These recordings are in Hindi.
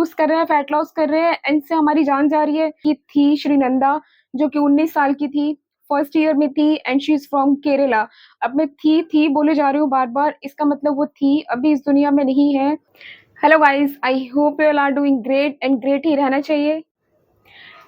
लूज कर रहे हैं, फैट लॉस कर रहे हैं, इनसे हमारी जान जा रही है। ये थी श्रीनंदा, जो कि 19 साल की थी, फर्स्ट ईयर में थी and she is from Kerala. अब मैं थी बोले जा रही हूँ बार बार, इसका मतलब वो थी अभी इस दुनिया में नहीं है। Hello guys, I hope you all are doing great and great ही रहना चाहिए।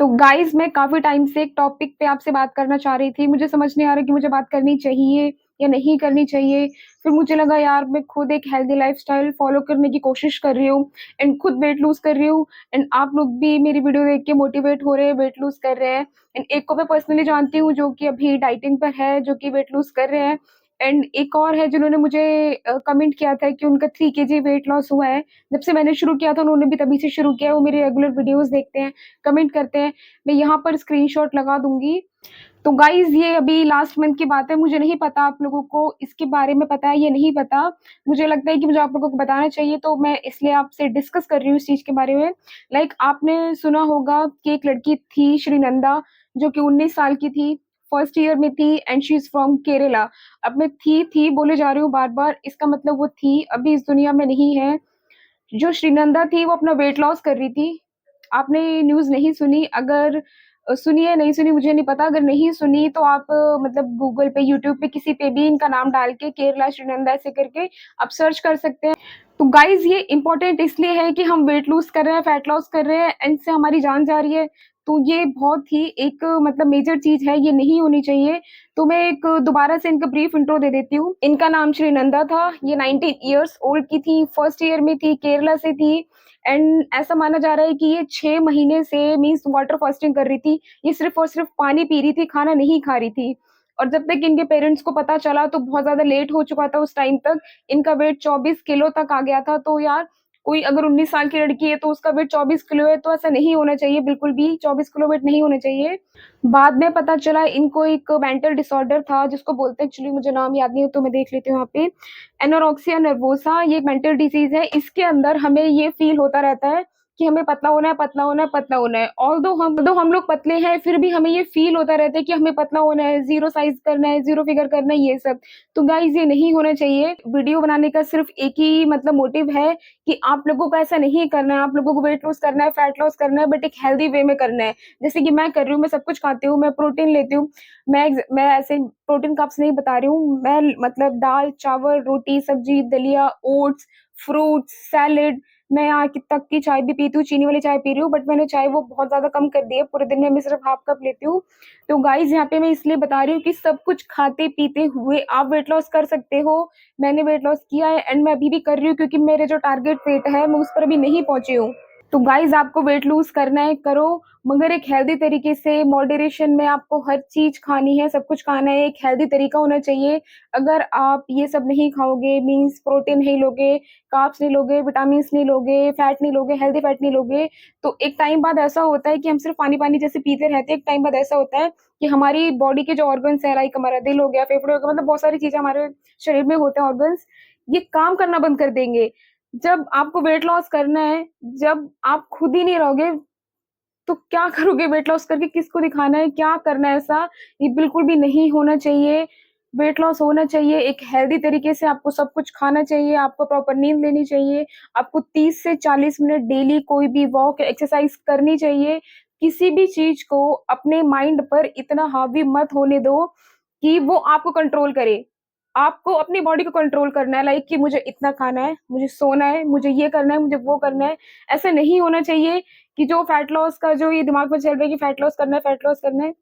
तो गाइस, मैं काफी टाइम से एक टॉपिक पे आपसे बात करना चाह रही थी। मुझे समझ नहीं आ रहा कि मुझे बात करनी चाहिए या नहीं करनी चाहिए। फिर मुझे लगा यार, मैं खुद एक हेल्दी लाइफस्टाइल फॉलो करने की कोशिश कर रही हूँ एंड खुद वेट लूज कर रही हूँ एंड आप लोग भी मेरी वीडियो देख के मोटिवेट हो रहे हैं, वेट लूज कर रहे हैं। एंड एक को मैं पर्सनली जानती हूँ जो कि अभी डाइटिंग पर है, जो कि वेट लूज कर रहे हैं। एंड एक और है जिन्होंने मुझे कमेंट किया था कि उनका 3 kg वेट लॉस हुआ है। जब से मैंने शुरू किया था उन्होंने भी तभी से शुरू किया है। वो मेरे रेगुलर वीडियोस देखते हैं, कमेंट करते हैं। मैं यहाँ पर स्क्रीनशॉट लगा दूंगी। तो गाइज, ये अभी लास्ट मंथ की बात है। मुझे नहीं पता आप लोगों को इसके बारे में पता है या नहीं पता। मुझे लगता है कि मुझे आप लोगों को बताना चाहिए, तो मैं इसलिए आपसे डिस्कस कर रही हूँ इस चीज के बारे में। आपने सुना होगा कि एक लड़की थी श्रीनंदा, जो कि 19 साल की थी, फर्स्ट ईयर में थी and she is from Kerala. अब मैं थी बोले जा रही हूँ बार बार, इसका मतलब वो थी अभी इस दुनिया में नहीं है। जो श्रीनंदा थी वो अपना वेट लॉस कर रही थी। आपने न्यूज़ नहीं सुनी? अगर सुनी है नहीं सुनी मुझे नहीं पता। अगर नहीं सुनी तो आप गूगल पे, यूट्यूब पे, किसी पे भी इनका नाम डाल के केरला श्रीनंदा ऐसे करके आप सर्च कर सकते हैं। तो गाइज, ये इम्पोर्टेंट इसलिए है कि हम वेट लूज कर रहे हैं, फैट लॉस कर रहे हैं, इनसे हमारी जान जा रही है। तो ये बहुत ही एक मेजर चीज है, ये नहीं होनी चाहिए। तो मैं एक दोबारा से इनका ब्रीफ इंट्रो दे देती हूँ। इनका नाम श्रीनंदा था। ये 19 ईयर्स ओल्ड की थी, फर्स्ट ईयर में थी, केरला से थी। एंड ऐसा माना जा रहा है कि ये 6 महीने से मीन्स वाटर फास्टिंग कर रही थी। ये सिर्फ और सिर्फ पानी पी रही थी, खाना नहीं खा रही थी। और जब तक इनके पेरेंट्स को पता चला तो बहुत ज्यादा लेट हो चुका था। उस टाइम तक इनका वेट 24 किलो तक आ गया था। तो यार, कोई अगर 19 साल की लड़की है तो उसका वेट 24 किलो है, तो ऐसा नहीं होना चाहिए, बिल्कुल भी 24 किलो वेट नहीं होना चाहिए। बाद में पता चला इनको एक मेंटल डिसऑर्डर था, जिसको बोलते हैं, एक्चुअली मुझे नाम याद नहीं है तो मैं देख लेती हूँ यहाँ पे। एनोरेक्सिया नर्वोसा, ये एक मेंटल डिजीज है। इसके अंदर हमें ये फील होता रहता है कि हमें पतला होना है, पतला होना है, पतला होना है। ऑल्दो हम लोग पतले हैं, फिर भी हमें ये फील होता रहता है कि हमें पतला होना है, जीरो साइज करना है, जीरो फिगर करना है, ये सब। तो गाइज, ये नहीं होना चाहिए। वीडियो बनाने का सिर्फ एक ही मोटिव है कि आप लोगों को ऐसा नहीं करना है। आप लोगों को वेट लॉस करना है, फैट लॉस करना है, बट एक हेल्दी वे में करना है। जैसे कि मैं कर रही हूँ, मैं सब कुछ खाती हूँ, मैं प्रोटीन लेती हूँ। मैं ऐसे प्रोटीन कप्स नहीं बता रही हूँ। मैं दाल, चावल, रोटी, सब्जी, दलिया, ओट्स, फ्रूट्स, सैलेड। मैं यहाँ की तक की चाय भी पीती हूँ, चीनी वाली चाय पी रही हूँ, बट मैंने चाय वो बहुत ज्यादा कम कर दी है। पूरे दिन में मैं सिर्फ हाफ कप लेती हूँ। तो गाइज, यहाँ पे मैं इसलिए बता रही हूँ कि सब कुछ खाते पीते हुए आप वेट लॉस कर सकते हो। मैंने वेट लॉस किया है एंड मैं अभी भी कर रही हूँ, क्योंकि मेरे जो टारगेट वेट है मैं उस पर अभी नहीं पहुंची हूँ। तो गाइज, आपको वेट लूज करना है, करो, मगर एक हेल्दी तरीके से, मॉडरेशन में। आपको हर चीज खानी है, सब कुछ खाना है, एक हेल्दी तरीका होना चाहिए। अगर आप ये सब नहीं खाओगे, मीन्स प्रोटीन नहीं लोगे, कार्ब्स नहीं लोगे, विटामिन नहीं लोगे, फैट नहीं लोगे, हेल्दी फैट नहीं लोगे, तो एक टाइम बाद ऐसा होता है कि हम सिर्फ पानी पानी जैसे पीते रहते हैं। एक टाइम बाद ऐसा होता है कि हमारी बॉडी के जो ऑर्गन्स है, लाइक हमारा दिल हो गया, फेफड़े हो गया, बहुत सारी चीजें हमारे शरीर में होते हैं, ऑर्गन्स, ये काम करना बंद कर देंगे। जब आपको वेट लॉस करना है, जब आप खुद ही नहीं रहोगे, तो क्या करोगे वेट लॉस करके? किसको दिखाना है? क्या करना है? ऐसा ये बिल्कुल भी नहीं होना चाहिए। वेट लॉस होना चाहिए एक हेल्दी तरीके से। आपको सब कुछ खाना चाहिए, आपको प्रॉपर नींद लेनी चाहिए, आपको 30 से 40 मिनट डेली कोई भी वॉक, एक्सरसाइज करनी चाहिए। किसी भी चीज को अपने माइंड पर इतना हावी मत होने दो कि वो आपको कंट्रोल करे। आपको अपनी बॉडी को कंट्रोल करना है, लाइक कि मुझे इतना खाना है, मुझे सोना है, मुझे ये करना है, मुझे वो करना है। ऐसा नहीं होना चाहिए कि जो फैट लॉस का जो ये दिमाग में चल रहा है कि फैट लॉस करना है, फैट लॉस करना है,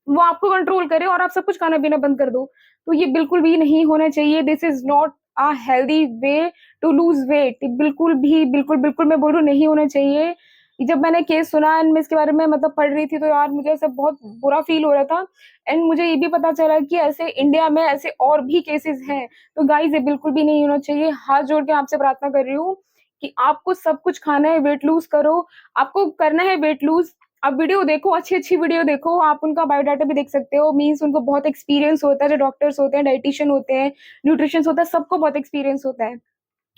वो आपको कंट्रोल करे और आप सब कुछ खाना पीना बंद कर दो। तो ये बिल्कुल भी नहीं होना चाहिए। This is not a healthy way to lose weight. बिल्कुल भी, बिल्कुल बिल्कुल मैं बोल रही हूँ, नहीं होना चाहिए। जब मैंने केस सुना एंड मैं इसके बारे में पढ़ रही थी, तो यार मुझे ऐसा बहुत बुरा फील हो रहा था। एंड मुझे ये भी पता चला कि ऐसे इंडिया में ऐसे और भी केसेस हैं। तो गाइस, ये बिल्कुल भी नहीं होना चाहिए। हाथ जोड़ के आपसे प्रार्थना कर रही हूँ कि आपको सब कुछ खाना है, वेट लूज करो। आपको करना है वेट लूज, आप वीडियो देखो, अच्छी अच्छी वीडियो देखो। आप उनका बायोडाटा भी देख सकते हो, मीन्स उनको बहुत एक्सपीरियंस होता है। जो डॉक्टर्स होते हैं, डाइटिशियन होते हैं, न्यूट्रिशन होता है, सबको बहुत एक्सपीरियंस होता है।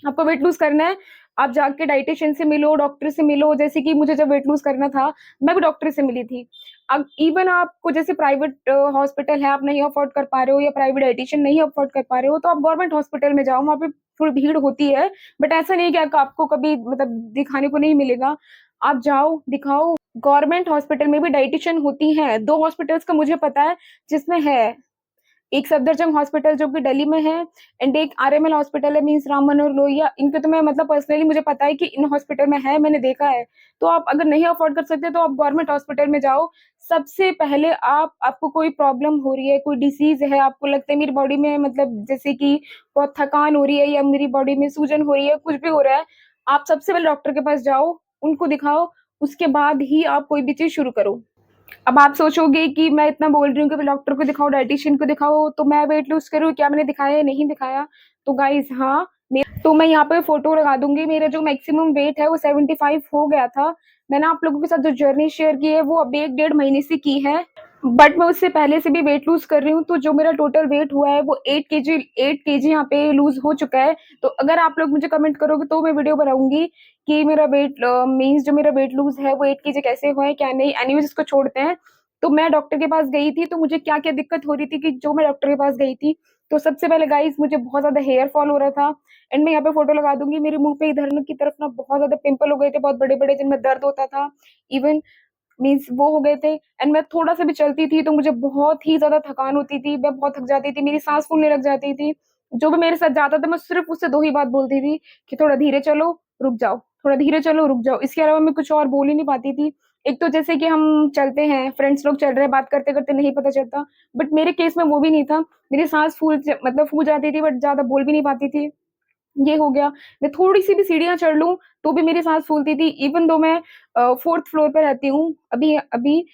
आपको वेट लूज करना है, आप जाके डाइटिशियन से मिलो, डॉक्टर से मिलो। जैसे कि मुझे जब वेट लूज करना था, मैं भी डॉक्टर से मिली थी। अब इवन आपको जैसे प्राइवेट हॉस्पिटल है, आप नहीं अफोर्ड कर पा रहे हो या प्राइवेट डायटीशियन नहीं अफोर्ड कर पा रहे हो, तो आप गवर्नमेंट हॉस्पिटल में जाओ, वहाँ पे थोड़ी भीड़ होती है, बट ऐसा नहीं कि आपको कभी मतलब दिखाने को नहीं मिलेगा। आप जाओ, दिखाओ। गवर्नमेंट हॉस्पिटल में भी डायटीशियन होती हैं, 2 हॉस्पिटल्स का मुझे पता है जिसमें है। एक सफदरजंग हॉस्पिटल जो कि दिल्ली में है, एंड एक आरएमएल हॉस्पिटल है, मीन्स राम मनोहर लोहिया। इनके तो मैं मतलब पर्सनली मुझे पता है कि इन हॉस्पिटल में है, मैंने देखा है। तो आप अगर नहीं अफोर्ड कर सकते तो आप गवर्नमेंट हॉस्पिटल में जाओ। सबसे पहले आपको कोई प्रॉब्लम हो रही है, कोई डिसीज है, आपको लगता है मेरी बॉडी में मतलब जैसे कि बहुत थकान हो रही है या मेरी बॉडी में सूजन हो रही है, कुछ भी हो रहा है, आप सबसे पहले डॉक्टर के पास जाओ, उनको दिखाओ, उसके बाद ही आप कोई भी चीज शुरू करो। अब आप सोचोगे कि मैं इतना बोल रही हूँ कि डॉक्टर को दिखाओ, डाइटिशियन को दिखाओ, तो मैं वेट लूज करूँ, क्या मैंने दिखाया या नहीं दिखाया? तो गाइस हाँ, तो मैं यहाँ पे फोटो लगा दूंगी। मेरा जो मैक्सिमम वेट है वो 75 हो गया था। मैंने आप लोगों के साथ जो जर्नी शेयर की है वो अभी 1 डेढ़ महीने से की है, बट मैं उससे पहले से भी वेट लूज कर रही हूँ। तो जो मेरा टोटल वेट हुआ है वो 8 केजी यहाँ पे लूज हो चुका है। तो अगर आप लोग मुझे कमेंट करोगे तो मैं वीडियो बनाऊंगी कि मेरा वेट मीन्स जो मेरा वेट लूज है वो 8 केजी कैसे हुआ है क्या नहीं। एनीवेज इसको छोड़ते हैं। तो मैं डॉक्टर के पास गई थी, तो मुझे क्या क्या दिक्कत हो रही थी कि जो मैं डॉक्टर के पास गई थी। तो सबसे पहले गाइस मुझे बहुत ज्यादा हेयर फॉल हो रहा था, एंड मैं यहाँ पे फोटो लगा दूंगी। मेरे मुंह पे इधर की तरफ ना बहुत ज्यादा पिंपल हो गए थे, बहुत बड़े बड़े, जिनमें दर्द होता था। इवन मीन्स वो हो गए थे, एंड मैं थोड़ा सा भी चलती थी तो मुझे बहुत ही ज्यादा थकान होती थी, मैं बहुत थक जाती थी, मेरी सांस फूलने लग जाती थी। जो भी मेरे साथ जाता था मैं सिर्फ उससे 2 ही बात बोलती थी कि थोड़ा धीरे चलो, रुक जाओ, थोड़ा धीरे चलो, रुक जाओ। इसके अलावा मैं कुछ और बोल ही नहीं पाती थी। एक तो जैसे कि हम चलते हैं, फ्रेंड्स लोग चल रहे हैं, बात करते करते नहीं पता चलता, बट मेरे केस में वो भी नहीं था। मेरी सांस मतलब फूल जाती थी, बट ज्यादा बोल भी नहीं पाती थी। ये हो गया। मैं थोड़ी सी भी सीढ़ियां चढ़ लूं तो भी मेरी सांस फूलती थी, इवन दो मैं 4th फ्लोर पे रहती हूँ अभी अभी।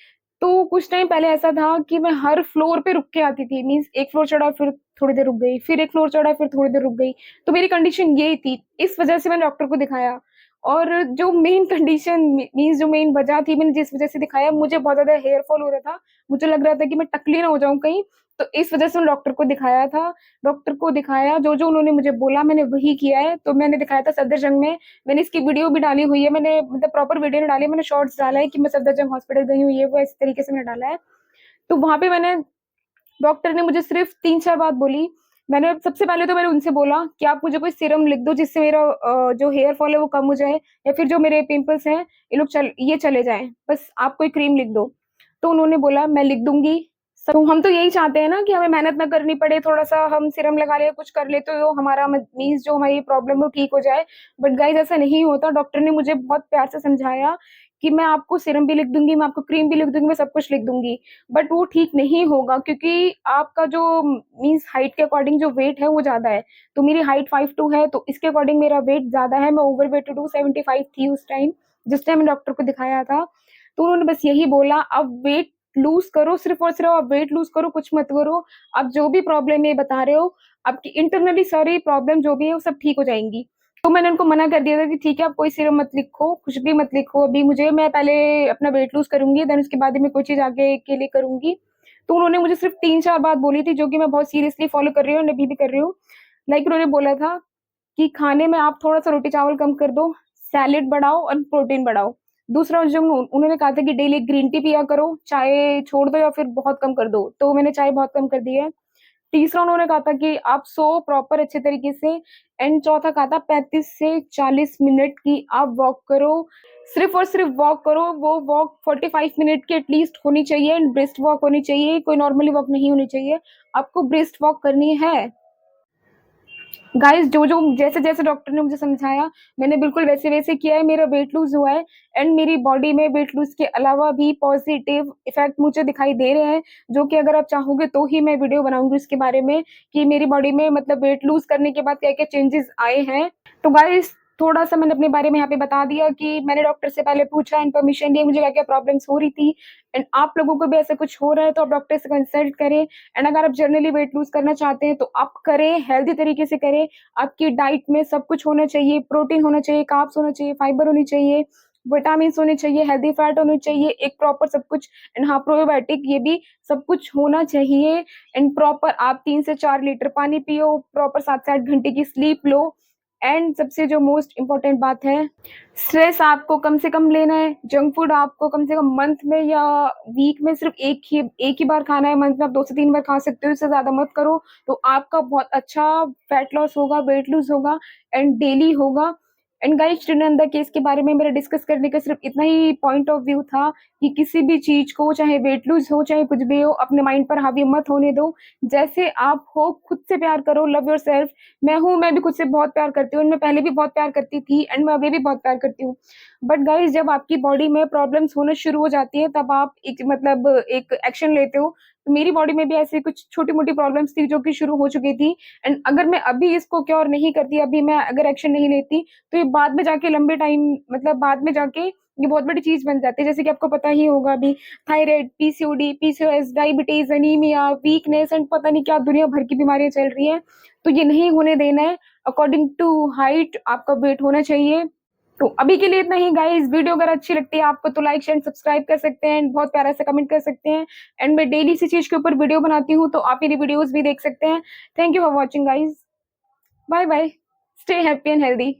तो कुछ टाइम पहले ऐसा था कि मैं हर फ्लोर पे रुक के आती थी, मीन्स एक फ्लोर चढ़ा फिर थोड़ी देर रुक गई, फिर एक फ्लोर चढ़ा फिर थोड़ी देर रुक गई। तो मेरी कंडीशन ये थी, इस वजह से मैंने डॉक्टर को दिखाया। और जो मेन कंडीशन मीन्स जो मेन वजह थी मैंने जिस वजह से दिखाया, मुझे बहुत ज्यादा हेयर फॉल हो रहा था। मुझे लग रहा था कि मैं टकली ना हो जाऊं कहीं। तो इस वजह से मैंने डॉक्टर को दिखाया था। डॉक्टर को दिखाया, जो जो उन्होंने मुझे बोला मैंने वही किया है। तो मैंने दिखाया था सफदरजंग में। मैंने इसकी वीडियो भी डाली हुई है, मैंने मतलब प्रॉपर वीडियो नहीं डाली है, मैंने शॉर्ट्स डाला है कि मैं सफदरजंग हॉस्पिटल गई हूँ, ये वो इस तरीके से मैंने डाला है। तो वहां पे मैंने डॉक्टर ने मुझे सिर्फ 3-4 बात बोली। मैंने सबसे पहले तो मैंने उनसे बोला कि आप मुझे कोई सीरम लिख दो जिससे मेरा जो हेयर फॉल है वो कम हो जाए, या फिर जो मेरे पिंपल्स हैं ये चले जाएं, बस आप कोई क्रीम लिख दो। तो उन्होंने बोला मैं लिख दूंगी। तो हम तो यही चाहते हैं ना कि हमें मेहनत ना करनी पड़े, थोड़ा सा हम सीरम लगा ले, कुछ कर ले, तो हमारा मीन्स जो हमारी प्रॉब्लम है वो ठीक हो जाए। बट गाइस ऐसा नहीं होता। डॉक्टर ने मुझे बहुत प्यार से समझाया कि मैं आपको सीरम भी लिख दूंगी, मैं आपको क्रीम भी लिख दूंगी, मैं सब कुछ लिख दूंगी, बट वो ठीक नहीं होगा क्योंकि आपका जो मीन्स हाइट के अकॉर्डिंग जो वेट है वो ज्यादा है। तो मेरी हाइट 5'2" है, तो इसके अकॉर्डिंग मेरा वेट ज्यादा है। मैं ओवर वेटेड हूँ, 75 थी उस टाइम जिस टाइम मैंने डॉक्टर को दिखाया था। तो उन्होंने बस यही बोला, अब वेट लूज करो, सिर्फ और सिर्फ आप वेट लूज करो, कुछ मत करो। आप जो भी प्रॉब्लम ये बता रहे हो, आपकी इंटरनली सारी प्रॉब्लम जो भी है वो सब ठीक हो जाएंगी। तो मैंने उनको मना कर दिया था कि ठीक है, आप कोई सिरप मत लिखो, कुछ भी मत लिखो अभी मुझे, मैं पहले अपना वेट लूज करूंगी, देन उसके बाद ही मैं कोई चीज आगे के लिए करूंगी। तो उन्होंने मुझे सिर्फ 3-4 बात बोली थी जो कि मैं बहुत सीरियसली फॉलो कर रही हूँ, अभी भी कर रही हूँ। लाइक उन्होंने बोला था कि खाने में आप थोड़ा सा रोटी चावल कम कर दो, सैलेड बढ़ाओ और प्रोटीन बढ़ाओ। दूसरा जो उन्होंने कहा था कि डेली ग्रीन टी पिया करो, चाय छोड़ दो या फिर बहुत कम कर दो, तो मैंने चाय बहुत कम कर दी है। तीसरा उन्होंने कहा था कि आप सो प्रॉपर अच्छे तरीके से, एंड चौथा कहा था 35 से 40 मिनट की आप वॉक करो, सिर्फ और सिर्फ वॉक करो। वो वॉक 45 मिनट की एटलीस्ट होनी चाहिए, एंड ब्रिस्क वॉक होनी चाहिए, कोई नॉर्मली वॉक नहीं होनी चाहिए, आपको ब्रिस्क वॉक करनी है। गाइस जो जो जैसे जैसे डॉक्टर ने मुझे समझाया मैंने बिल्कुल वैसे वैसे किया है, मेरा वेट लूज हुआ है, एंड मेरी बॉडी में वेट लूज के अलावा भी पॉजिटिव इफेक्ट मुझे दिखाई दे रहे हैं, जो कि अगर आप चाहोगे तो ही मैं वीडियो बनाऊंगी उसके बारे में कि मेरी बॉडी में मतलब वेट लूज करने के बाद क्या क्या चेंजेस आए हैं। तो गाइस थोड़ा सा मैंने अपने बारे में यहाँ पे बता दिया कि मैंने डॉक्टर से पहले पूछा, इन्फॉर्मेशन ली, मुझे क्या क्या प्रॉब्लम्स हो रही थी। एंड आप लोगों को भी ऐसा कुछ हो रहा है तो आप डॉक्टर से कंसल्ट करें, एंड अगर आप जनरली वेट लूज करना चाहते हैं तो आप करें, हेल्दी तरीके से करें। आपकी डाइट में सब कुछ होना चाहिए, प्रोटीन होना चाहिए, कार्ब्स होना चाहिए, फाइबर होनी चाहिए, विटामिन होने चाहिए, हेल्दी फैट होनी चाहिए, एक प्रॉपर सब कुछ, एंड हाँ प्रोबायोटिक ये भी सब कुछ होना चाहिए। एंड प्रॉपर आप 3 से 4 लीटर पानी पियो, प्रॉपर 7 से 8 घंटे की स्लीप लो। एंड सबसे जो मोस्ट इम्पोर्टेंट बात है, स्ट्रेस आपको कम से कम लेना है। जंक फूड आपको कम से कम मंथ में या वीक में सिर्फ एक ही बार खाना है। मंथ में आप 2 से 3 बार खा सकते हो, इससे ज़्यादा मत करो। तो आपका बहुत अच्छा फैट लॉस होगा, वेट लूज़ होगा एंड डेली होगा। एंड गाइस, श्रीनंदा केस के बारे में मेरा डिस्कस करने का सिर्फ इतना ही पॉइंट ऑफ व्यू था कि किसी भी चीज़ को, चाहे वेट लूज़ हो, चाहे कुछ भी हो, अपने माइंड पर हावी मत होने दो। जैसे आप हो, खुद से प्यार करो, लव योरसेल्फ। मैं भी खुद से बहुत प्यार करती हूँ, मैं पहले भी बहुत प्यार करती थी एंड मैं अभी भी बहुत प्यार करती हूँ। बट गाइस, जब आपकी बॉडी में प्रॉब्लम्स होना शुरू हो जाती है, तब आप एक मतलब एक एक्शन लेते हो। तो मेरी बॉडी में भी ऐसी कुछ छोटी-मोटी प्रॉब्लम्स थी जो कि शुरू हो चुकी थी एंड अगर मैं अभी इसको क्योर नहीं करती, अभी मैं अगर एक्शन नहीं लेती, तो ये बाद में जाके लंबे टाइम मतलब बाद में जाके ये बहुत बड़ी चीज़ बन जाती है। जैसे कि आपको पता ही होगा अभी thyroid, PCOD, PCOS, diabetes, anaemia, weakness and पता नहीं क्या दुनिया भर की बीमारियाँ चल रही हैं। तो ये नहीं होने देना है। अकॉर्डिंग टू हाइट आपका वेट होना चाहिए। तो अभी के लिए इतना ही गाइस। वीडियो अगर अच्छी लगती है आपको तो लाइक शेयर सब्सक्राइब कर सकते हैं एंड बहुत प्यारा सा कमेंट कर सकते हैं एंड मैं डेली इसी चीज़ के ऊपर वीडियो बनाती हूँ, तो आप मेरी वीडियोज़ भी देख सकते हैं। Thank you for watching guys. Bye bye. Stay happy and healthy.